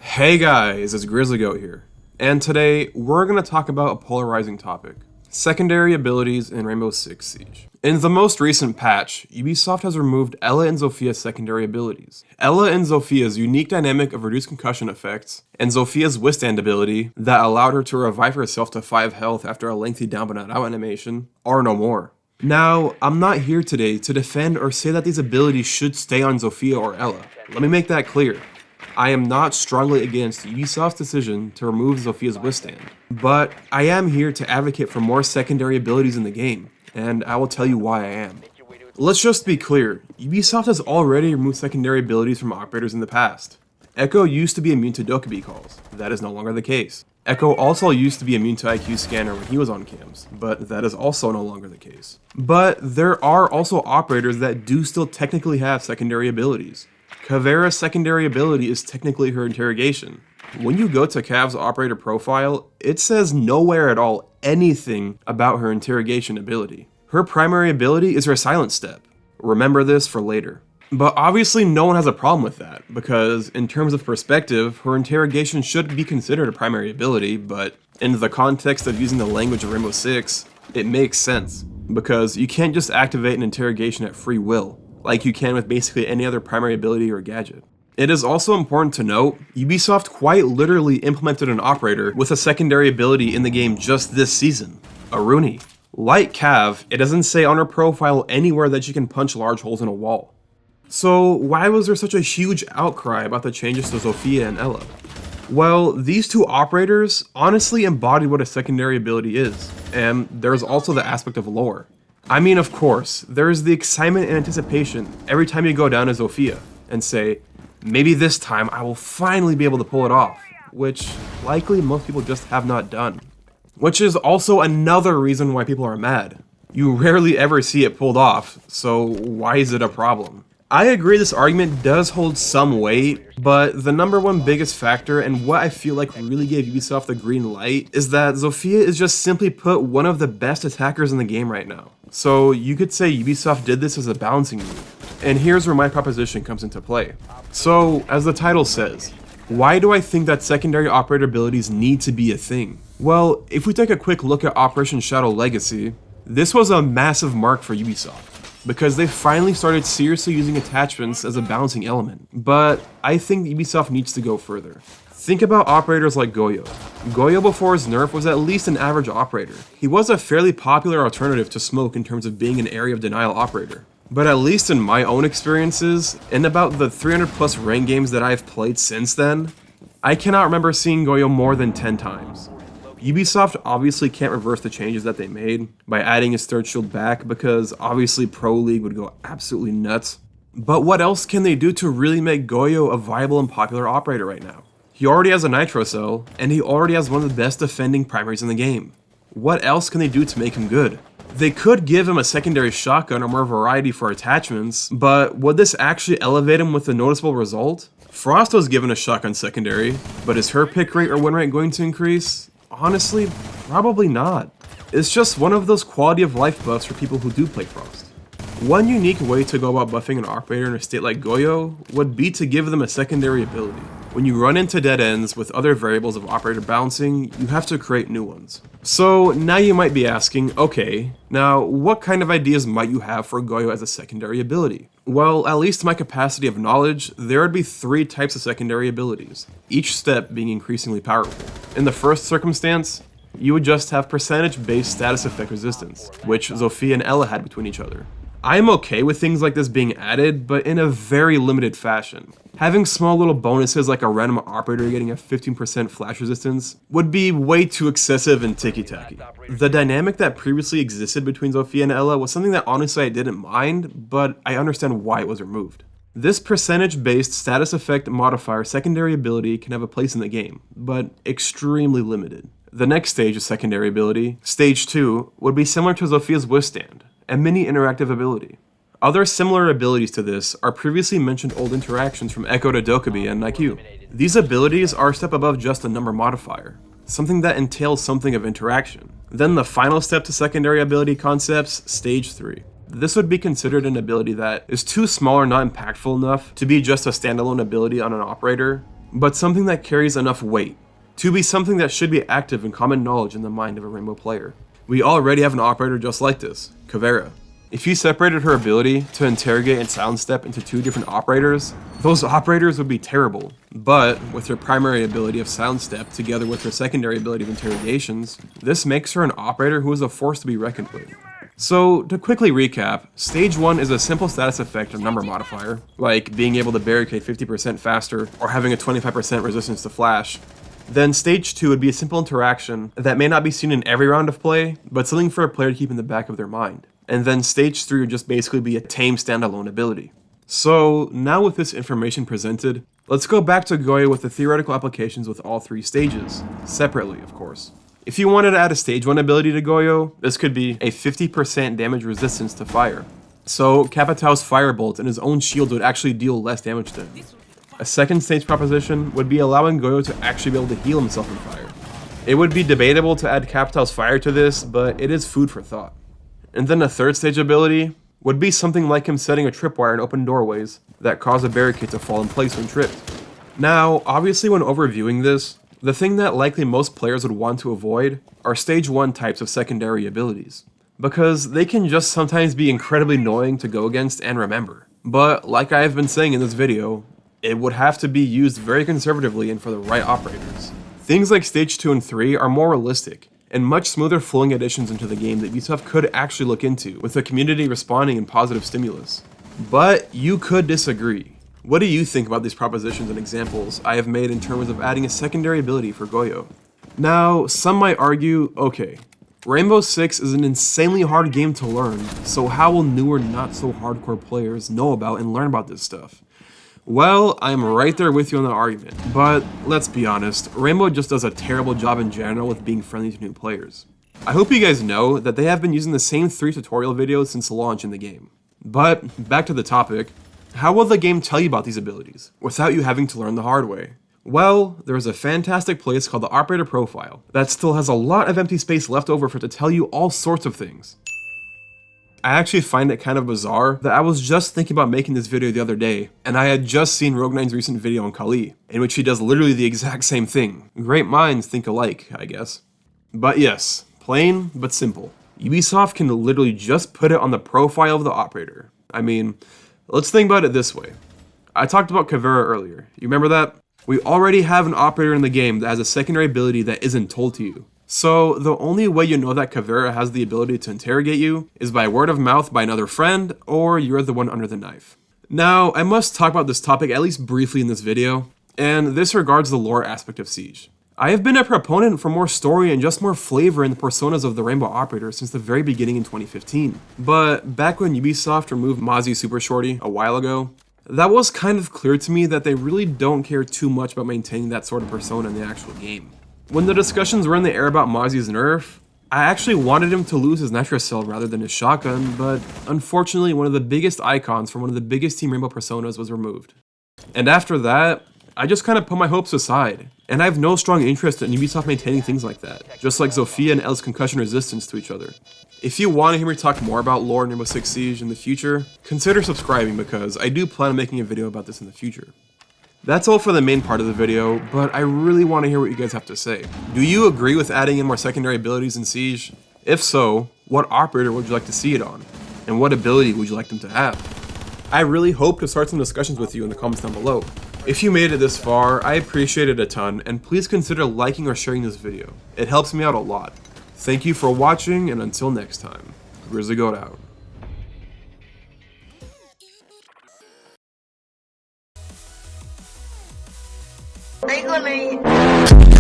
Hey guys, it's Grizzly Goat here, and today we're going to talk about a polarizing topic: secondary abilities in Rainbow Six Siege. In the most recent patch, Ubisoft has removed Ela and Zofia's secondary abilities. Ela and Zofia's unique dynamic of reduced concussion effects, and Zofia's withstand ability that allowed her to revive herself to 5 health after a lengthy down but not out animation, are no more. Now, I'm not here today to defend or say that these abilities should stay on Zofia or Ela. Let me make that clear. I am not strongly against Ubisoft's decision to remove Zofia's withstand, but I am here to advocate for more secondary abilities in the game, and I will tell you why I am. Let's just be clear, Ubisoft has already removed secondary abilities from operators in the past. Echo used to be immune to Dokkaebi calls, that is no longer the case. Echo also used to be immune to IQ scanner when he was on cams, but that is also no longer the case. But there are also operators that do still technically have secondary abilities. Caveira's secondary ability is technically her interrogation. When you go to Cav's operator profile, it says nowhere at all anything about her interrogation ability. Her primary ability is her silent step. Remember this for later. But obviously no one has a problem with that, because in terms of perspective, her interrogation should be considered a primary ability, but in the context of using the language of Rainbow Six, it makes sense, because you can't just activate an interrogation at free will, like you can with basically any other primary ability or gadget. It is also important to note, Ubisoft quite literally implemented an operator with a secondary ability in the game just this season, Aruni. Like Cav, it doesn't say on her profile anywhere that she can punch large holes in a wall. So why was there such a huge outcry about the changes to Zofia and Ela? Well, these two operators honestly embody what a secondary ability is, and there's also the aspect of lore. I mean, of course, there is the excitement and anticipation every time you go down to Zofia and say, maybe this time I will finally be able to pull it off, which likely most people just have not done. Which is also another reason why people are mad. You rarely ever see it pulled off, so why is it a problem? I agree this argument does hold some weight, but the number one biggest factor and what I feel like really gave Ubisoft the green light is that Zofia is just simply put one of the best attackers in the game right now. So you could say Ubisoft did this as a balancing move. And here's where my proposition comes into play. So, as the title says, why do I think that secondary operator abilities need to be a thing? Well, if we take a quick look at Operation Shadow Legacy, this was a massive mark for Ubisoft, because they finally started seriously using attachments as a balancing element. But I think Ubisoft needs to go further. Think about operators like Goyo. Goyo before his nerf was at least an average operator. He was a fairly popular alternative to Smoke in terms of being an area of denial operator. But at least in my own experiences, in about the 300 plus rank games that I've played since then, I cannot remember seeing Goyo more than 10 times. Ubisoft obviously can't reverse the changes that they made by adding his third shield back, because obviously Pro League would go absolutely nuts. But what else can they do to really make Goyo a viable and popular operator right now? He already has a nitro cell, and he already has one of the best defending primaries in the game. What else can they do to make him good? They could give him a secondary shotgun or more variety for attachments, but would this actually elevate him with a noticeable result? Frost was given a shotgun secondary, but is her pick rate or win rate going to increase? Honestly, probably not. It's just one of those quality of life buffs for people who do play Frost. One unique way to go about buffing an operator in a state like Goyo would be to give them a secondary ability. When you run into dead ends with other variables of operator balancing, you have to create new ones. So now you might be asking, okay, now what kind of ideas might you have for Goyo as a secondary ability? Well, at least to my capacity of knowledge, there would be 3 types of secondary abilities, each step being increasingly powerful. In the first circumstance, you would just have percentage-based status effect resistance, which Zofia and Ela had between each other. I am okay with things like this being added, but in a very limited fashion. Having small little bonuses like a random operator getting a 15% flash resistance would be way too excessive and ticky-tacky. The dynamic that previously existed between Zofia and Ela was something that honestly I didn't mind, but I understand why it was removed. This percentage-based status effect modifier secondary ability can have a place in the game, but extremely limited. The next stage of secondary ability, Stage 2, would be similar to Zofia's Withstand, a mini interactive ability. Other similar abilities to this are previously mentioned old interactions from Echo to Dokkaebi and IQ. These abilities are a step above just a number modifier, something that entails something of interaction. Then the final step to secondary ability concepts, Stage 3. This would be considered an ability that is too small or not impactful enough to be just a standalone ability on an operator, but something that carries enough weight to be something that should be active and common knowledge in the mind of a Rainbow player. We already have an operator just like this, Kavera. If you separated her ability to interrogate and silent step into 2 different operators, those operators would be terrible. But with her primary ability of silent step together with her secondary ability of interrogations, this makes her an operator who is a force to be reckoned with. So, to quickly recap, Stage 1 is a simple status effect or number modifier, like being able to barricade 50% faster or having a 25% resistance to flash. Then Stage 2 would be a simple interaction that may not be seen in every round of play, but something for a player to keep in the back of their mind. And then Stage 3 would just basically be a tame standalone ability. So, now with this information presented, let's go back to Goyo with the theoretical applications with all 3 stages, separately of course. If you wanted to add a Stage 1 ability to Goyo, this could be a 50% damage resistance to fire. So Capitao's Firebolt and his own shield would actually deal less damage to him. A second stage proposition would be allowing Goyo to actually be able to heal himself in fire. It would be debatable to add Capitao's Fire to this, but it is food for thought. And then a third stage ability would be something like him setting a tripwire in open doorways that cause a barricade to fall in place when tripped. Now, obviously when overviewing this, the thing that likely most players would want to avoid are Stage 1 types of secondary abilities, because they can just sometimes be incredibly annoying to go against and remember. But like I have been saying in this video, it would have to be used very conservatively and for the right operators. Things like Stage 2 and 3 are more realistic, and much smoother flowing additions into the game that Ubisoft could actually look into, with the community responding in positive stimulus. But you could disagree. What do you think about these propositions and examples I have made in terms of adding a secondary ability for Goyo? Now, some might argue, okay, Rainbow Six is an insanely hard game to learn, so how will newer not so hardcore players know about and learn about this stuff? Well, I'm right there with you on the argument, but let's be honest, Rainbow just does a terrible job in general with being friendly to new players. I hope you guys know that they have been using the same 3 tutorial videos since launch in the game. But, back to the topic, how will the game tell you about these abilities, without you having to learn the hard way? Well, there is a fantastic place called the Operator Profile that still has a lot of empty space left over for it to tell you all sorts of things. I actually find it kind of bizarre that I was just thinking about making this video the other day, and I had just seen Rogue9's recent video on Kali, in which he does literally the exact same thing. Great minds think alike, I guess. But yes, plain but simple. Ubisoft can literally just put it on the profile of the operator. I mean, let's think about it this way. I talked about Kavera earlier. You remember that? We already have an operator in the game that has a secondary ability that isn't told to you. So the only way you know that Kavera has the ability to interrogate you is by word of mouth by another friend, or you're the one under the knife. Now, I must talk about this topic at least briefly in this video, and this regards the lore aspect of Siege. I have been a proponent for more story and just more flavor in the personas of the Rainbow Operator since the very beginning in 2015. But back when Ubisoft removed Mozzie Super Shorty a while ago, that was kind of clear to me that they really don't care too much about maintaining that sort of persona in the actual game. When the discussions were in the air about Mozzie's nerf, I actually wanted him to lose his Nitrocell rather than his shotgun, but unfortunately one of the biggest icons from one of the biggest Team Rainbow personas was removed. And after that, I just kind of put my hopes aside, and I have no strong interest in Ubisoft maintaining things like that, just like Zofia and Elle's concussion resistance to each other. If you want to hear me talk more about lore in Rainbow Six Siege in the future, consider subscribing because I do plan on making a video about this in the future. That's all for the main part of the video, but I really want to hear what you guys have to say. Do you agree with adding in more secondary abilities in Siege? If so, what operator would you like to see it on? And what ability would you like them to have? I really hope to start some discussions with you in the comments down below. If you made it this far, I appreciate it a ton, and please consider liking or sharing this video. It helps me out a lot. Thank you for watching, and until next time, Grizzly Goat out. Legally.